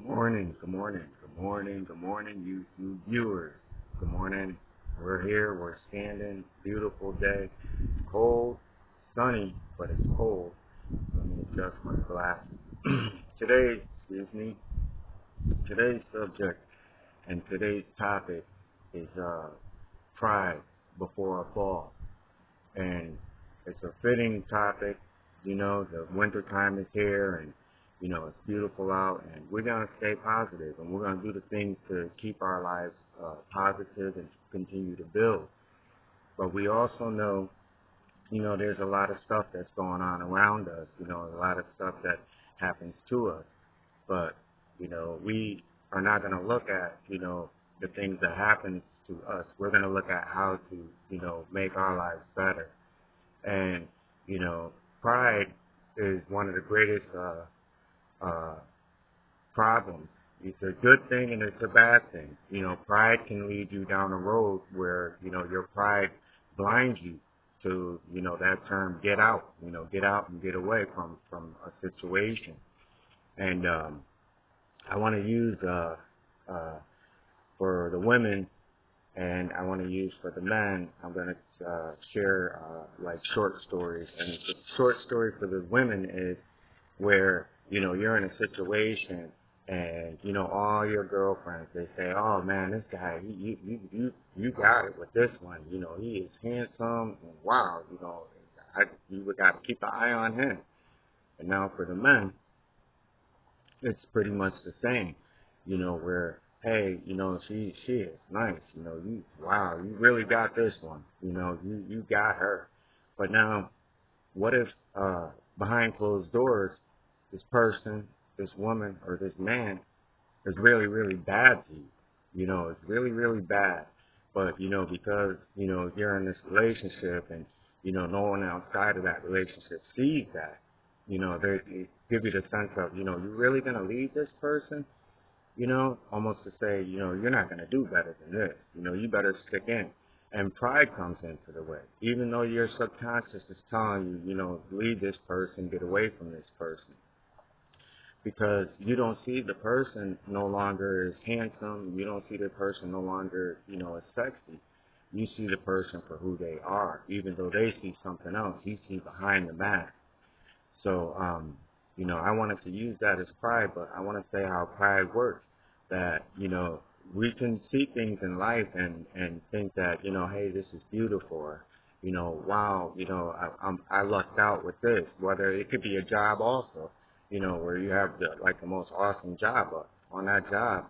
Morning, good morning, good morning, good morning, you viewers. Good morning. We're here, we're standing, beautiful day. Cold, sunny, but it's cold. Let me adjust my glasses. Excuse me, today's subject and today's topic is pride before a fall. And it's a fitting topic. The winter time is here, and it's beautiful out, and we're gonna stay positive, and we're gonna do the things to keep our lives positive and continue to build. But we also know, there's a lot of stuff that's going on around us. A lot of stuff that happens to us. But we are not gonna look at the things that happen to us. We're gonna look at how to make our lives better. And pride is one of the greatest problems. It's a good thing and it's a bad thing. Pride can lead you down a road where your pride blinds you to that term, get out. Get out and get away from a situation. And I want to use for the women, and I want to use for the men. I'm going to share like short stories. And the short story for the women is where you're in a situation, and all your girlfriends, they say, "Oh man, this guy, you got it with this one. He is handsome, and wow, you would got to keep an eye on him." And now for the men, it's pretty much the same. Where, hey, she is nice. Wow, you really got this one. You got her. But now, what if behind closed doors, this person, this woman, or this man is really, really bad to you? It's really, really bad. But because you're in this relationship, and no one outside of that relationship sees that. They give you the sense of you're really gonna leave this person. Almost to say, you're not going to do better than this. You better stick in. And pride comes into the way. Even though your subconscious is telling you, leave this person, get away from this person. Because you don't see the person no longer as handsome. You don't see the person no longer, as sexy. You see the person for who they are. Even though they see something else, you see behind the mask. So, I wanted to use that as pride, but I want to say how pride works. That, we can see things in life and think that, hey, this is beautiful. Or, wow, I lucked out with this. Whether it could be a job also, where you have the most awesome job. But on that job,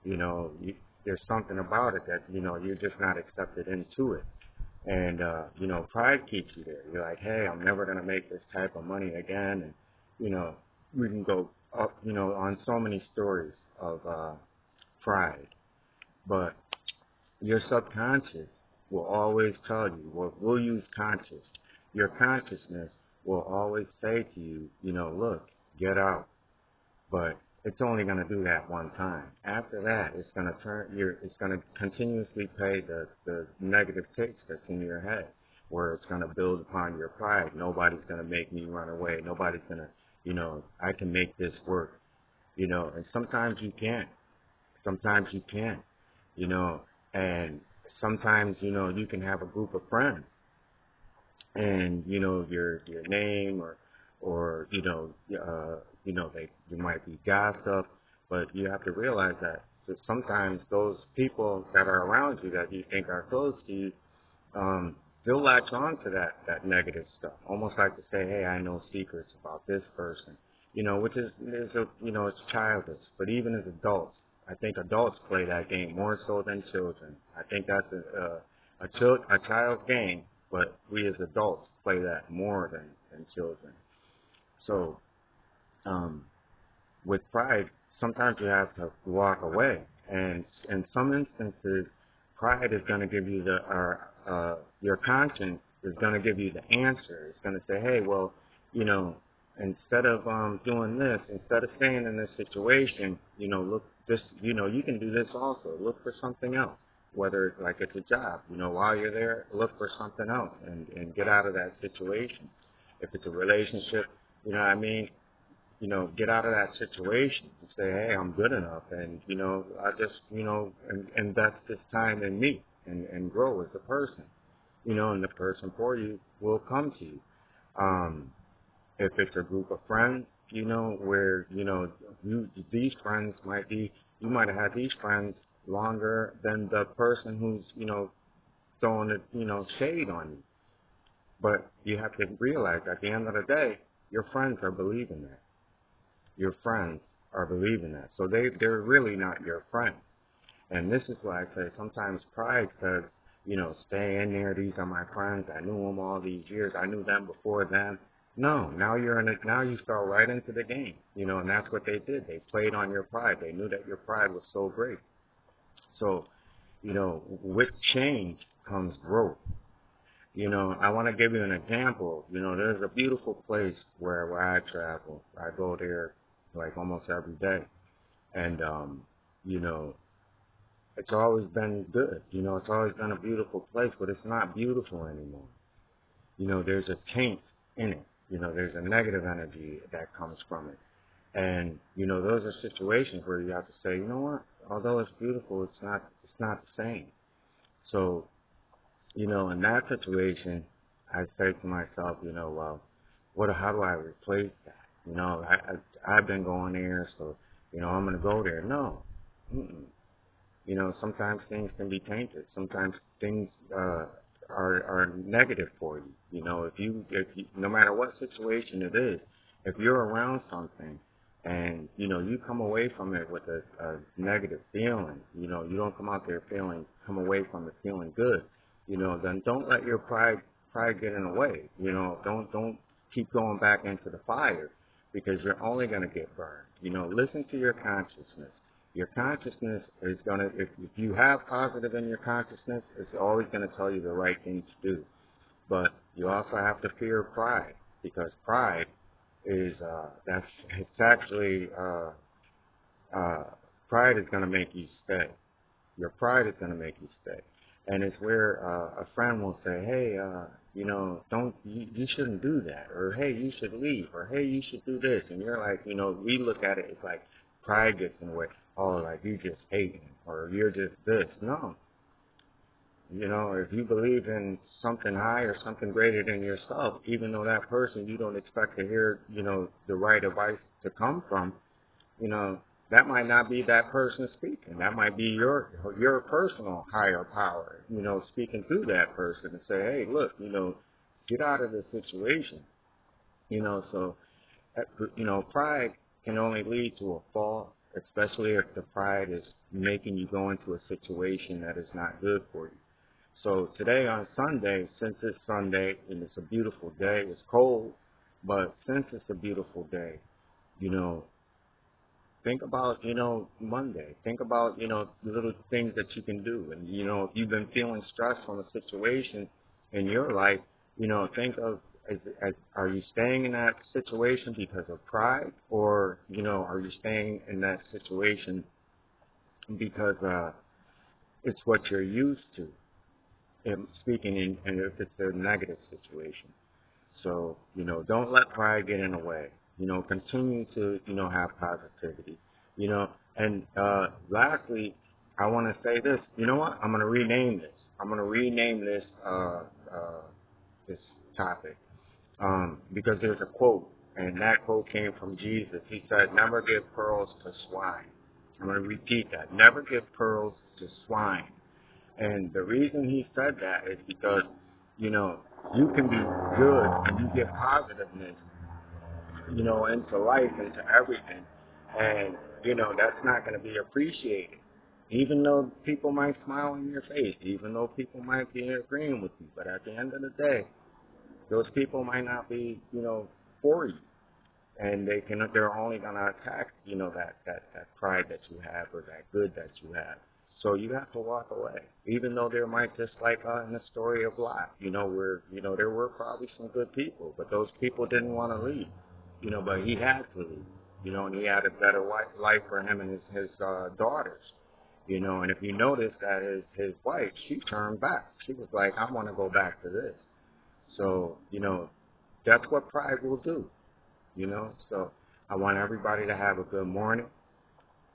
there's something about it that, you're just not accepted into it. And, pride keeps you there. You're like, hey, I'm never going to make this type of money again. And, we can go up, on so many stories of pride. But your subconscious will always tell you, we'll use conscious. Your consciousness will always say to you, look, get out. But it's only going to do that one time. After that, it's going to it's going to continuously pay the negative takes that's in your head, where it's going to build upon your pride. Nobody's going to make me run away. Nobody's going to, I can make this work, and sometimes you can't. Sometimes you can't, and sometimes, you can have a group of friends, and, your name or you might be gossip, but you have to realize that sometimes those people that are around you that you think are close to you, they'll latch on to that negative stuff, almost like to say, hey, I know secrets about this person, which is it's childish. But even as adults, I think adults play that game more so than children. I think that's a child's game, but we as adults play that more than children. So, with pride, sometimes you have to walk away, and in some instances, pride is going to give you your conscience is going to give you the answer. It's going to say, hey, well, instead of doing this, instead of staying in this situation, look, this, you can do this also. Look for something else, whether it's like it's a job. While you're there, look for something else and get out of that situation. If it's a relationship, you know what I mean? get out of that situation and say, hey, I'm good enough, and I just invest this time in me and grow as a person, and the person for you will come to you. If it's a group of friends, where these friends might be, you might have had these friends longer than the person who's throwing shade on you. But you have to realize at the end of the day, your friends are believing that. Your friends are believing that. So they're really not your friends. And this is why I say sometimes pride says, stay in there. These are my friends. I knew them all these years. I knew them before them. No, now you're in it. Now you fell right into the game, and that's what they did. They played on your pride. They knew that your pride was so great. So, with change comes growth. I want to give you an example. There's a beautiful place where I travel. I go there like almost every day. And, it's always been good. It's always been a beautiful place, but it's not beautiful anymore. There's a taint in it. There's a negative energy that comes from it. And, those are situations where you have to say, you know what? Although it's beautiful, it's not the same. So, in that situation, I say to myself, well, how do I replace that? I've been going there, so, I'm going to go there. No. Mm-mm. Sometimes things can be tainted. Sometimes things are negative for you. If you, no matter what situation it is, if you're around something and, you come away from it with a negative feeling, you don't come out there come away from it feeling good, then don't let your pride get in the way. Don't keep going back into the fire because you're only going to get burned. Listen to your consciousness. Your consciousness is going to, if you have positive in your consciousness, it's always going to tell you the right thing to do. But you also have to fear pride because pride is, it's actually, pride is going to make you stay. Your pride is going to make you stay. And it's where a friend will say, hey, you shouldn't do that. Or, hey, you should leave. Or, hey, you should do this. And you're like, we look at it, it's like pride gets in the way. Oh, like you just hating. Or you're just this. No. If you believe in something higher, something greater than yourself, even though that person you don't expect to hear, the right advice to come from, that might not be that person speaking. That might be your personal higher power, speaking through that person and say, hey, look, get out of this situation. So, pride can only lead to a fall, especially if the pride is making you go into a situation that is not good for you. So today on Sunday, since it's Sunday and it's a beautiful day, it's cold, but since it's a beautiful day, think about, Monday. Think about, little things that you can do. And, if you've been feeling stressed from a situation in your life, think of, are you staying in that situation because of pride? Or, are you staying in that situation because it's what you're used to? Speaking in, and if it's a negative situation. So, don't let pride get in the way. Continue to, have positivity. And lastly, I want to say this. You know what? I'm going to rename this. I'm going to rename this this topic because there's a quote, and that quote came from Jesus. He said, "Never give pearls to swine." I'm going to repeat that. Never give pearls to swine. And the reason he said that is because, you can be good and you get positiveness, into life, into everything. And, that's not going to be appreciated. Even though people might smile in your face, even though people might be agreeing with you. But at the end of the day, those people might not be, for you. And they're only going to attack, that pride that you have or that good that you have. So you have to walk away, even though there might, just like in the story of Lot, where, there were probably some good people, but those people didn't want to leave, but he had to leave, and he had a better life for him and his daughters, and if you notice that his wife, she turned back. She was like, I want to go back to this. So, that's what pride will do, so I want everybody to have a good morning,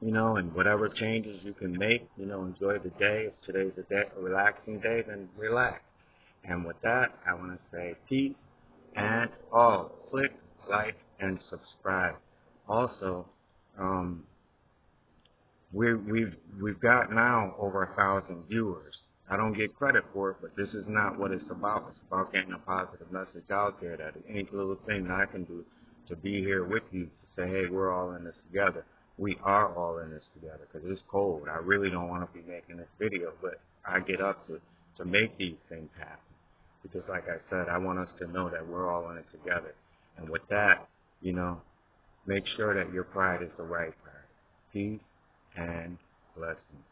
and whatever changes you can make, enjoy the day. If today's a relaxing day, then relax. And with that, I want to say peace and all. Click, like, and subscribe. Also, we've got now over 1,000 viewers. I don't get credit for it, but this is not what it's about. It's about getting a positive message out there that any little thing that I can do to be here with you to say, hey, we're all in this together. We are all in this together because it's cold. I really don't want to be making this video, but I get up to make these things happen. Because like I said, I want us to know that we're all in it together. And with that, make sure that your pride is the right pride. Peace and blessings.